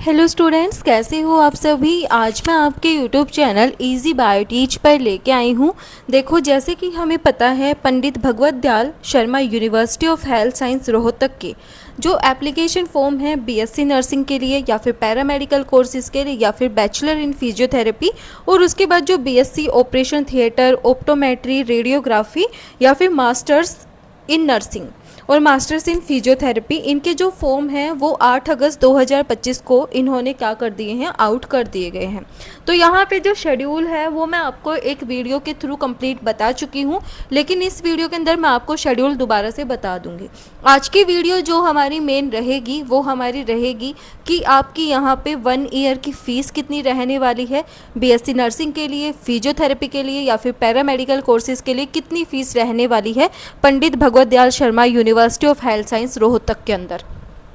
Hello students, कैसे हो आप सभी। आज मैं आपके YouTube channel easy bio teach पर लेके आई हूँ। देखो, जैसे कि हमें पता है, Pandit Bhagwat Dayal Sharma university of health science Rohtak के जो एप्लीकेशन फॉर्म है बीएससी नर्सिंग के लिए या फिर पैरामेडिकल कोर्सेज के लिए या फिर बैचलर इन फिजियोथेरेपी, और उसके बाद जो BSc operation theatre, optometry, radiography या फिर मास्टर्स इन नर्सिंग और मास्टर्स इन फिजियोथेरेपी, इनके जो फॉर्म हैं वो 8 अगस्त 2025 को इन्होंने क्या कर दिए हैं, आउट कर दिए गए हैं। तो यहाँ पे जो शेड्यूल है वो मैं आपको एक वीडियो के थ्रू कंप्लीट बता चुकी हूँ, लेकिन इस वीडियो के अंदर मैं आपको शेड्यूल दोबारा से बता दूंगी। आज की वीडियो जो हमारी मेन रहेगी वो हमारी रहेगी कि आपकी यहाँ पे 1 ईयर की फ़ीस कितनी रहने वाली है, बीएससी नर्सिंग के लिए, फिजियोथेरेपी के लिए या फिर पैरामेडिकल कोर्सेज के लिए कितनी फ़ीस रहने वाली है Pandit Bhagwat Dayal Sharma university of health science Rohtak के अंदर।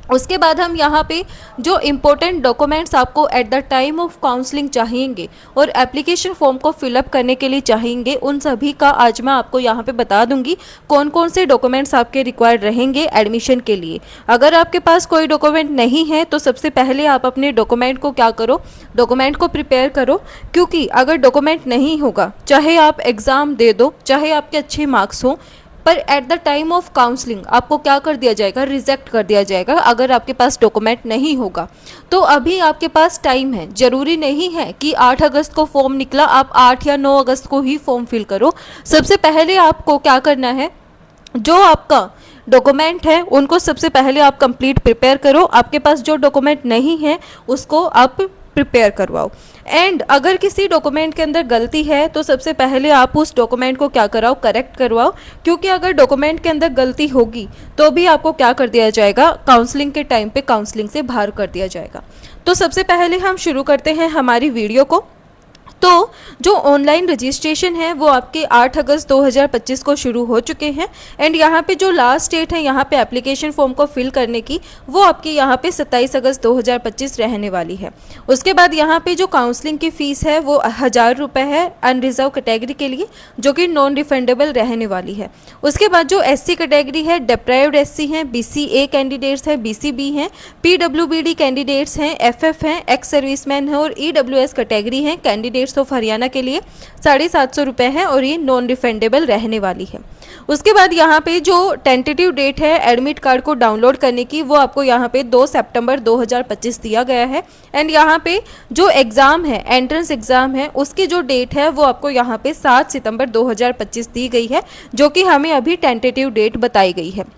उसके बाद हम यहाँ पे जो इम्पोर्टेंट डॉक्यूमेंट्स आपको at the time of counselling चाहिएंगे और एप्लीकेशन फॉर्म को फिलअप करने के लिए चाहिएंगे, उन सभी का आज मैं आपको यहाँ पे बता दूंगी कौन कौन से डॉक्यूमेंट्स आपके रिक्वायर्ड रहेंगे एडमिशन के लिए। अगर आपके पास कोई डॉक्यूमेंट नहीं है तो सबसे पहले आप अपने डॉक्यूमेंट को क्या करो, डॉक्यूमेंट को प्रिपेयर करो, क्योंकि अगर डॉक्यूमेंट नहीं होगा, चाहे आप एग्ज़ाम दे दो, चाहे आपके अच्छे मार्क्स हों, पर eight the time of counselling आपको क्या कर दिया जाएगा, रिजेक्ट कर दिया जाएगा अगर आपके पास डॉक्यूमेंट नहीं होगा। तो अभी आपके पास टाइम है, जरूरी नहीं है कि 8 अगस्त को फॉर्म निकला आप 8 या 9 अगस्त को ही फॉर्म फिल करो। सबसे पहले आपको क्या करना है, जो आपका डॉक्यूमेंट है उनको सबसे पहले आप कंप्लीट प्रिपेयर करो। आपके पास जो डॉक्यूमेंट नहीं है उसको आप प्रिपेयर करवाओ। एंड अगर किसी डॉक्यूमेंट के अंदर गलती है तो सबसे पहले आप उस डॉक्यूमेंट को क्या कराओ, करेक्ट करवाओ, क्योंकि अगर डॉक्यूमेंट के अंदर गलती होगी तो भी आपको क्या कर दिया जाएगा, काउंसलिंग के टाइम पे काउंसलिंग से बाहर कर दिया जाएगा। तो सबसे पहले हम शुरू करते हैं हमारी वीडियो को। तो जो ऑनलाइन रजिस्ट्रेशन है वो आपके 8 अगस्त 2025 को शुरू हो चुके हैं। एंड यहाँ पे जो लास्ट डेट है यहाँ पे एप्लीकेशन फॉर्म को फिल करने की, वो आपकी यहाँ पे 27 अगस्त 2025 रहने वाली है। उसके बाद यहाँ पे जो काउंसलिंग की फ़ीस है वो 1000 रुपये है अनरिजर्व कैटेगरी के लिए, जो कि नॉन रिफंडेबल रहने वाली है। उसके बाद जो एससी कैटेगरी है, डिप्राइव्ड एससी हैं, बीसीए कैंडिडेट्स हैं, बीसीबी हैं, पीडब्ल्यूबीडी कैंडिडेट्स हैं, एफएफ हैं, एक्स सर्विसमैन हैं और ईडब्ल्यूएस कैटेगरी हैं कैंडिडेट्स ऑफ हरियाणा के लिए 750 रुपये है और ये नॉन रिफंडेबल रहने वाली है। उसके बाद यहाँ पे जो टेंटेटिव डेट है एडमिट कार्ड को डाउनलोड करने की, वो आपको यहाँ पे 2 सितंबर 2025 दिया गया है। एंड यहाँ पे जो एग्ज़ाम है, एंट्रेंस एग्ज़ाम है, उसकी जो डेट है वो आपको यहाँ पे 7 सितंबर 2025 दी गई है, जो कि हमें अभी टेंटेटिव डेट बताई गई है।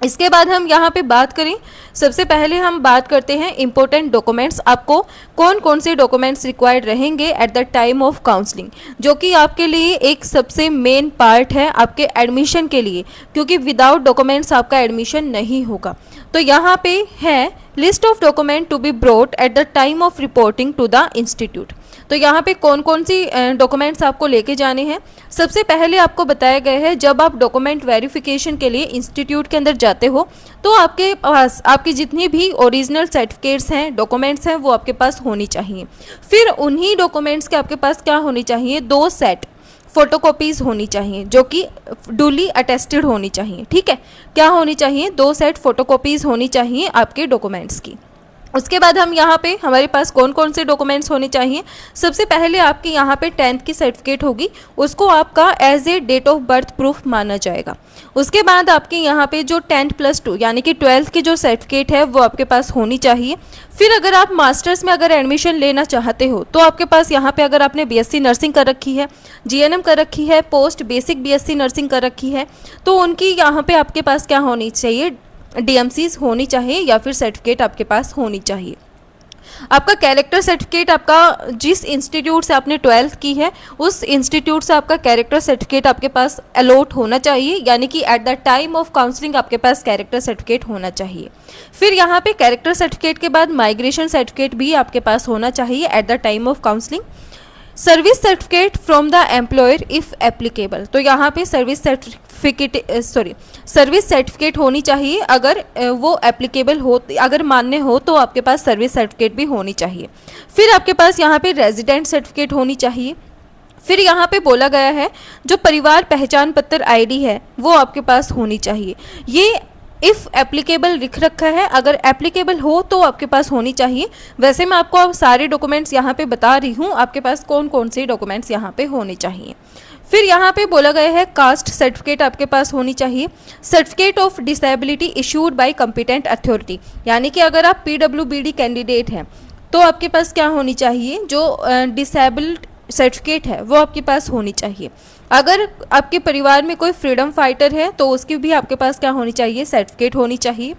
इसके बाद हम यहाँ पे बात करें, सबसे पहले हम बात करते हैं इंपॉर्टेंट डॉक्यूमेंट्स, आपको कौन कौन से डॉक्यूमेंट्स रिक्वायर्ड रहेंगे eight the time of counselling, जो कि आपके लिए एक सबसे मेन पार्ट है आपके एडमिशन के लिए, क्योंकि विदाउट डॉक्यूमेंट्स आपका एडमिशन नहीं होगा। तो यहाँ पे है list of document to be brought at the time of reporting to the institute. तो यहाँ पे कौन कौन सी डॉक्यूमेंट्स आपको लेके जाने हैं। सबसे पहले आपको बताया गया है, जब आप डॉक्यूमेंट वेरिफिकेशन के लिए इंस्टीट्यूट के अंदर जाते हो तो आपके पास आपकी जितनी भी ओरिजिनल सर्टिफिकेट्स हैं, डॉक्यूमेंट्स हैं, वो आपके पास होनी चाहिए। फिर उन्हीं डॉक्यूमेंट्स के आपके पास क्या होनी चाहिए, 2 सेट फोटोकॉपीज़ होनी चाहिए, जो कि डुली अटेस्टेड होनी चाहिए। ठीक है, क्या होनी चाहिए, 2 सेट फोटोकॉपीज़ होनी चाहिए आपके डॉक्यूमेंट्स की। उसके बाद हम यहाँ पे हमारे पास कौन कौन से डॉक्यूमेंट्स होने चाहिए। सबसे पहले आपकी यहाँ पे 10th की सर्टिफिकेट होगी, उसको आपका as a date of birth proof माना जाएगा। उसके बाद आपके यहाँ पे जो 10+2 यानी कि 12th की जो सर्टिफिकेट है वो आपके पास होनी चाहिए। फिर अगर आप मास्टर्स में अगर एडमिशन लेना चाहते हो तो आपके पास यहाँ पे अगर आपने बीएससी नर्सिंग कर रखी है, जीएनएम कर रखी है, पोस्ट बेसिक बीएससी नर्सिंग कर रखी है, तो उनकी यहाँ पे आपके पास क्या होनी चाहिए, डीएमसीज होनी चाहिए या फिर सर्टिफिकेट आपके पास होनी चाहिए। आपका कैरेक्टर सर्टिफिकेट, आपका जिस इंस्टीट्यूट से आपने 12th की है उस इंस्टीट्यूट से आपका कैरेक्टर सर्टिफिकेट आपके पास अलॉट होना चाहिए, यानी कि eight the time of counselling आपके पास कैरेक्टर सर्टिफिकेट होना चाहिए। फिर यहाँ पे कैरेक्टर सर्टिफिकेट के बाद माइग्रेशन सर्टिफिकेट भी आपके पास होना चाहिए eight the time of counselling. Service certificate from the employer if applicable, तो यहाँ पे सर्विस सर्टिफिकेट होनी चाहिए, अगर वो एप्लीकेबल हो, अगर मान्य हो तो आपके पास सर्विस सर्टिफिकेट भी होनी चाहिए। फिर आपके पास यहाँ पे रेजिडेंट सर्टिफिकेट होनी चाहिए। फिर यहाँ पे बोला गया है जो परिवार पहचान पत्र आईडी है वो आपके पास होनी चाहिए। ये इफ़ एप्लीकेबल लिख रखा है, अगर एप्लीकेबल हो तो आपके पास होनी चाहिए। वैसे मैं आपको सारे डॉक्यूमेंट्स यहाँ पे बता रही हूँ, आपके पास कौन कौन से डॉक्यूमेंट्स यहाँ पे होने चाहिए। फिर यहाँ पे बोला गया है कास्ट सर्टिफिकेट आपके पास होनी चाहिए। Certificate of disability issued by competent authority, यानी कि अगर आप PWBD कैंडिडेट हैं तो आपके पास क्या होनी चाहिए, जो डिसेबल्ड सर्टिफिकेट है वो आपके पास होनी चाहिए। अगर आपके परिवार में कोई फ्रीडम फाइटर है तो उसकी भी आपके पास क्या होनी चाहिए, सर्टिफिकेट होनी चाहिए।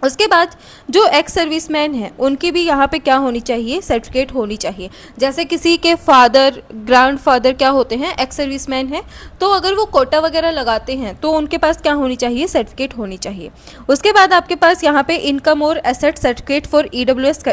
उसके बाद जो एक्स सर्विसमैन हैं उनकी भी यहाँ पे क्या होनी चाहिए, सर्टिफिकेट होनी चाहिए। जैसे किसी के फादर, ग्रैंडफादर क्या होते हैं, एक्स सर्विसमैन हैं, तो अगर वो कोटा वगैरह लगाते हैं तो उनके पास क्या होनी चाहिए, सर्टिफिकेट होनी चाहिए। उसके बाद आपके पास यहाँ पे इनकम और asset certificate for EWS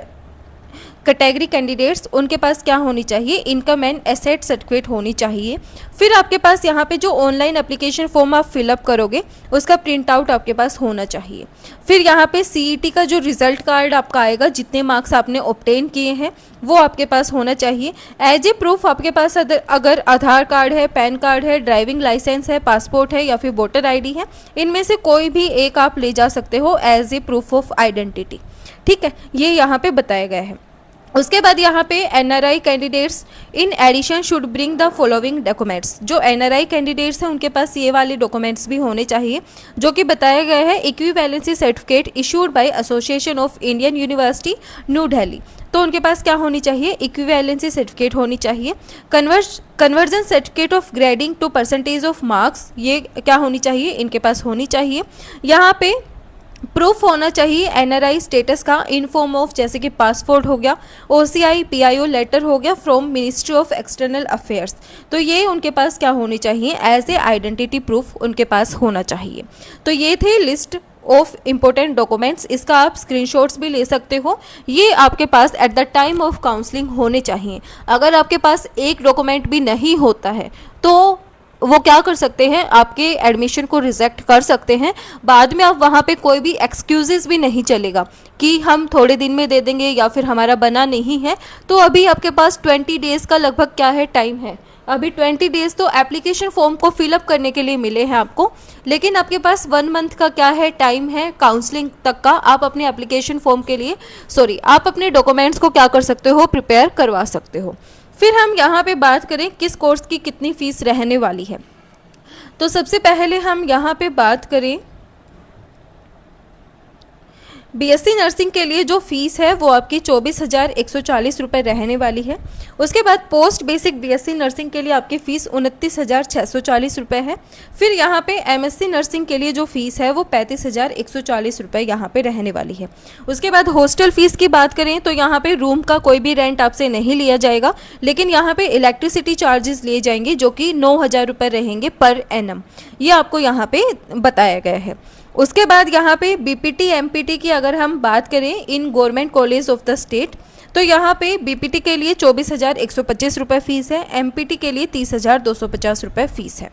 category candidates, उनके पास क्या होनी चाहिए, इनकम एंड एसेट सर्टिफिकेट होनी चाहिए। फिर आपके पास यहाँ पे जो ऑनलाइन एप्लीकेशन फॉर्म आप फिलअप करोगे उसका प्रिंट आउट आपके पास होना चाहिए। फिर यहाँ पे CET का जो रिजल्ट कार्ड आपका आएगा, जितने मार्क्स आपने ऑब्टेन किए हैं वो आपके पास होना चाहिए। एज ए प्रूफ आपके पास अगर आधार कार्ड है, पैन कार्ड है, ड्राइविंग लाइसेंस है, पासपोर्ट है या फिर वोटर ID है, इनमें से कोई भी एक आप ले जा सकते हो as a proof of identity. ठीक है, ये यहाँ पे बताया गया है। उसके बाद यहाँ पे NRI candidates in addition should bring the following documents. जो NRI कैंडिडेट्स हैं उनके पास ये वाले डॉक्यूमेंट्स भी होने चाहिए, जो कि बताया गया है। Equivalency certificate issued by association of Indian university new Delhi, तो उनके पास क्या होनी चाहिए, इक्विवेलेंसी सर्टिफिकेट होनी चाहिए। Conversion certificate of grading to percentage of marks, ये क्या होनी चाहिए, इनके पास होनी चाहिए। यहाँ पे प्रूफ होना चाहिए NRI स्टेटस का इन फॉर्म ऑफ, जैसे कि पासपोर्ट हो गया, OCI PIO लेटर हो गया from ministry of external affairs, तो ये उनके पास क्या होनी चाहिए, एज ए आइडेंटिटी प्रूफ उनके पास होना चाहिए। तो ये थे लिस्ट ऑफ इम्पोर्टेंट डॉक्यूमेंट्स, इसका आप स्क्रीनशॉट्स भी ले सकते हो। ये आपके पास at the time of counselling होने चाहिए। अगर आपके पास एक डॉक्यूमेंट भी नहीं होता है तो वो क्या कर सकते हैं, आपके एडमिशन को रिजेक्ट कर सकते हैं। बाद में आप वहाँ पे कोई भी एक्सक्यूजेस भी नहीं चलेगा कि हम थोड़े दिन में दे देंगे या फिर हमारा बना नहीं है। तो अभी आपके पास 20 डेज़ का लगभग क्या है, टाइम है। अभी 20 डेज़ तो एप्लीकेशन फॉर्म को फिलअप करने के लिए मिले हैं आपको, लेकिन आपके पास 1 मंथ का क्या है, टाइम है काउंसलिंग तक का। आप अपने एप्लीकेशन फॉर्म के लिए आप अपने डॉक्यूमेंट्स को क्या कर सकते हो, प्रिपेयर करवा सकते हो। फिर हम यहाँ पे बात करें किस कोर्स की कितनी फ़ीस रहने वाली है, तो सबसे पहले हम यहाँ पे बात करें BSc नर्सिंग के लिए जो फ़ीस है वो आपकी 24,140 रुपये रहने वाली है। उसके बाद पोस्ट बेसिक BSc नर्सिंग के लिए आपकी फ़ीस 29,640 रुपये है। फिर यहाँ पे MSc नर्सिंग के लिए जो फ़ीस है वो 35,140 रुपये यहाँ पे रहने वाली है। उसके बाद हॉस्टल फ़ीस की बात करें तो यहाँ पे रूम का कोई भी रेंट आपसे नहीं लिया जाएगा, लेकिन यहाँ पे इलेक्ट्रिसिटी चार्जेस लिए जाएंगे जो कि 9,000 रुपये रहेंगे पर एनम, ये आपको यहाँ पे बताया गया है। उसके बाद यहाँ पे BPT MPT की अगर हम बात करें in government college of the state, तो यहाँ पे BPT के लिए 24,125 रुपये फ़ीस है, MPT के लिए 30,250 रुपये फ़ीस है।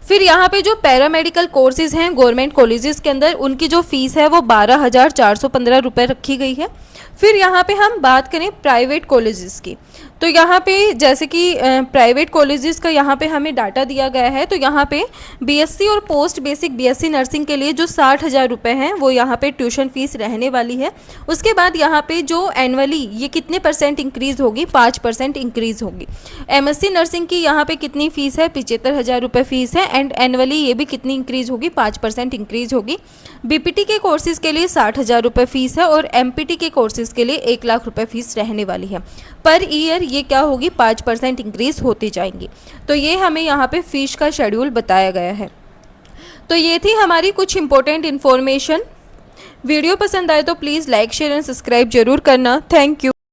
फिर यहाँ पे जो पैरामेडिकल कोर्सेज़ हैं गवर्नमेंट कॉलेजेस के अंदर, उनकी जो फ़ीस है वो 12,415 रुपये रखी गई है। फिर यहाँ पे हम बात करें प्राइवेट कॉलेजेस की, तो यहाँ पे जैसे कि प्राइवेट कॉलेजेस का यहाँ पे हमें डाटा दिया गया है। तो यहाँ पे BSc और पोस्ट बेसिक BSc नर्सिंग के लिए जो 60,000 रुपये हैं वो यहाँ पे ट्यूशन फ़ीस रहने वाली है। उसके बाद यहाँ पे जो एनुअली ये कितने % इंक्रीज़ होगी, 5% इंक्रीज़ होगी। MSc नर्सिंग की यहाँ पे कितनी फ़ीस है, 75,000 रुपये फ़ीस है, एंड एनुअली ये भी कितनी इंक्रीज़ होगी, 5% इंक्रीज़ होगी। BPT के कोर्सेज़ के लिए 60,000 रुपये फ़ीस है और MPT के कोर्सेज़ के लिए 1 लाख रुपये फ़ीस रहने वाली है। पर ईयर ये क्या होगी, 5% इंक्रीज़ होती जाएंगी। तो ये हमें यहाँ पे फ़ीस का शेड्यूल बताया गया है। तो ये थी हमारी कुछ इंपॉर्टेंट इन्फॉर्मेशन। वीडियो पसंद आए तो please like share and subscribe जरूर करना। Thank you.